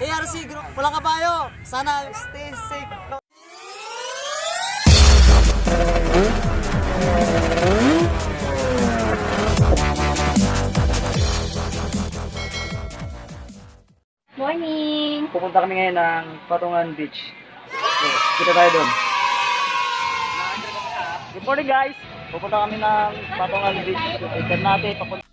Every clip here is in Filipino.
ARC Group, Pulang Kabayo. Sana stay safe. Morning! Pupunta kami ngayon ng Patungan Beach. Okay, kita tayo doon. Good morning guys! Pupunta kami ng Patungan Beach. Ikan natin papunta.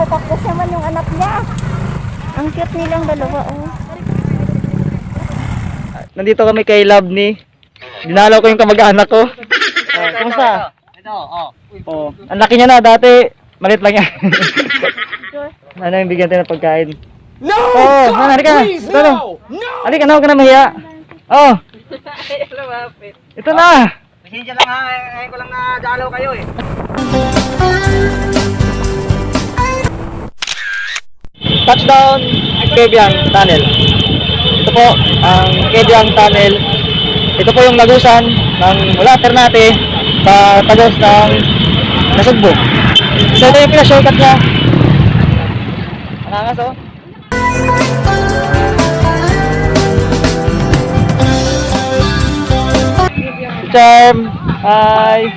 Tapos naman yung anak niya. Ang cute nilang dalawa, oh. Nandito kami kay Labni. Dinalaw ko yung kamag-anak ko. Kumusta? Oh, ang laki niya na dati. Malit lang yan. Ano yung bigyan tayo ng pagkain? No! Oh, halika na. Ito na. Halika na, huwag ka na mahiya. Oh. Ito na. Pasensya lang ha, ngayon ko lang nadalaw kayo eh. Touchdown, Kebyang Tunnel. Ito po ang Kebyang Tunnel. Ito po yung lagusan ng mula Ternate sa tagos ng Nasugbo. So ito yung pinashortcut niya. Anangas oh. Charm, hi.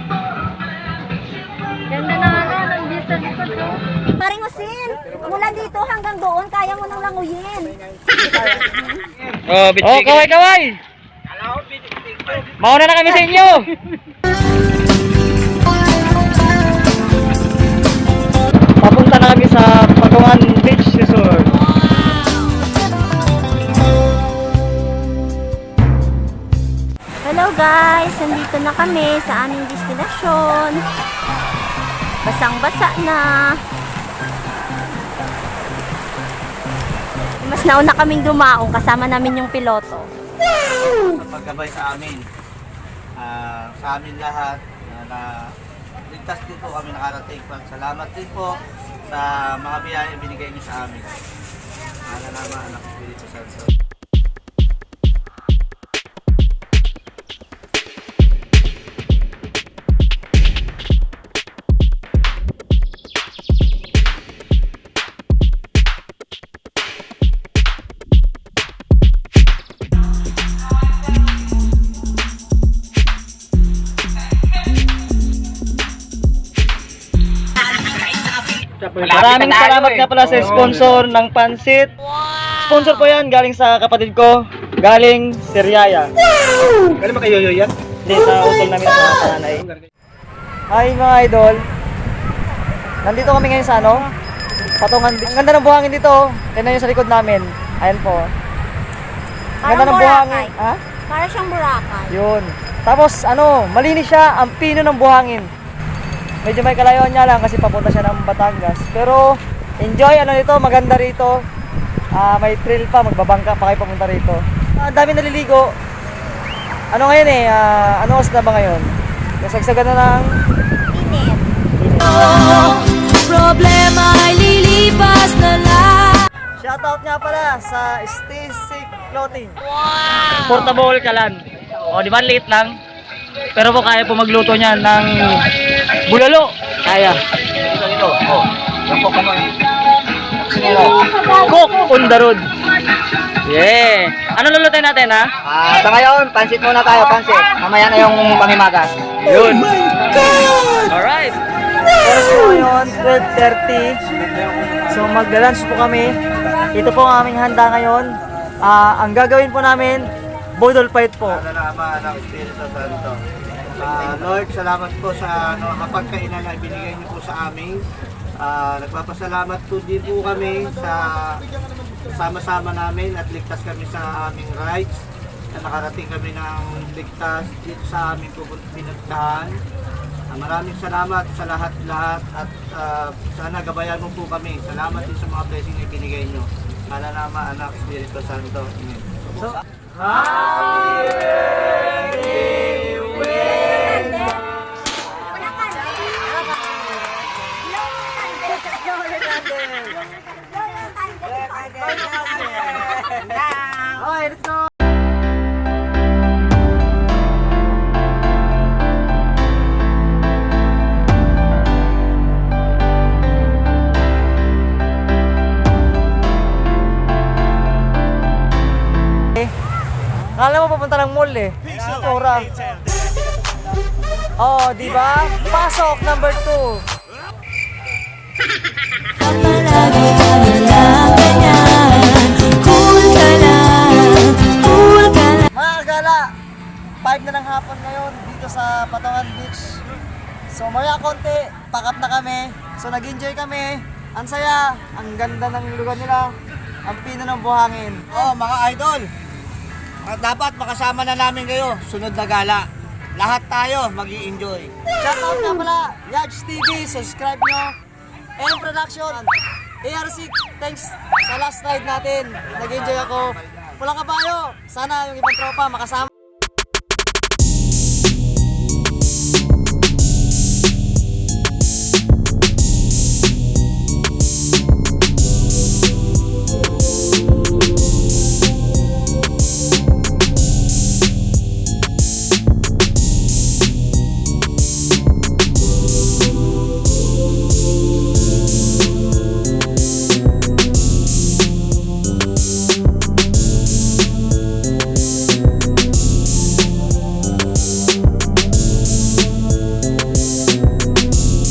Ganda na nga ng view sa likod, oh. Paring Usin, mula dito hanggang doon, kaya mo nang languyin. Oh, kaway. Mauna na kami sa inyo. Papunta na kami sa Patungan Beach Resort. Hello guys, nandito na kami sa aming destinasyon. Basang-basa na. Mas nauna kaming dumaong, kasama namin yung piloto. Pagkabay sa amin, sa amin lahat, na ligtas din po kami nakarating. Salamat din po sa mga biyaya binigay niyo sa amin. Sana naman anak Espiritu Santo. Maraming salamat nga pala sa sponsor ng pansit. Sponsor po yan, galing sa kapatid ko, galing Siriaya. Galing ba kayo yan? Hindi, sa utol namin sa pananay. Hi mga idol. Nandito kami ngayon sa ano? Patungan Beach. Ang ganda ng buhangin dito. Tignan nyo sa likod namin. Ayan po. Ang ganda ng buhangin. Ha? Para siyang Boracay. Yun. Tapos ano, malinis siya, ang pino ng buhangin. Medyo may kalayuan niya lang kasi papunta siya ng Batangas. Pero enjoy ano nito, maganda rito. May thrill pa, magbabangka pa kayo papunta rito. Ang dami naliligo. Ano ngayon eh, ano oras na ba ngayon? Nasagsagan na ng Init. Problema ay lilipas na lang. shoutout nga pala sa Stay Safe Clothing. Wow! Portable kalan. O, di ba liit lang? Pero po kaya po magluto niyan ng bulalo. Kaya. Dito. Oh, yung po kamo. Cook on the road. Yeah. Ano lulutuin natin ha? Sa ngayon, pansit muna tayo, pansit. Mamaya na yung panghimagas. Yun. Alright. Oras po ngayon 12:30. So magla-lunch po kami. Ito po ang aming handa ngayon. Ang gagawin po namin, Budol Fight po. Sa Ama, Anak, Espiritu Santo. Lord, salamat po sa kapagkainan na ibinigay niyo po sa amin. Nagpapasalamat po din po kami sa sama-sama namin at ligtas kami sa aming rights. Na nakarating kami ng ligtas dito sa aming pinagtahan. Maraming salamat sa lahat-lahat at sana gabayan mo po kami. Salamat din sa mga blessing na ibinigay niyo. Sana na Ama, Anak, Espiritu Santo. Amen. So, okay, let's go! Akala mo papunta ng mall eh. Tura. Oh, di ba? Pasok number 2. Palagi kami lang ganyan. Cool ka lang, cool ka lang. Mga gala, 5 na ng hapon ngayon dito sa Patongan Beach. So maya konti, pack up na kami. So nag-enjoy kami. Ang saya, ang ganda ng lugar nila. Ang pino ng buhangin. Oh, mga idol. Dapat makasama na namin kayo. Sunod na gala. Lahat tayo mag-i-enjoy. Shout out nga pala, Yaj TV, subscribe nyo. M Production, ARC, thanks sa last ride natin. Nag-enjoy ako. Pulang kabayo, sana yung ibang tropa makasama.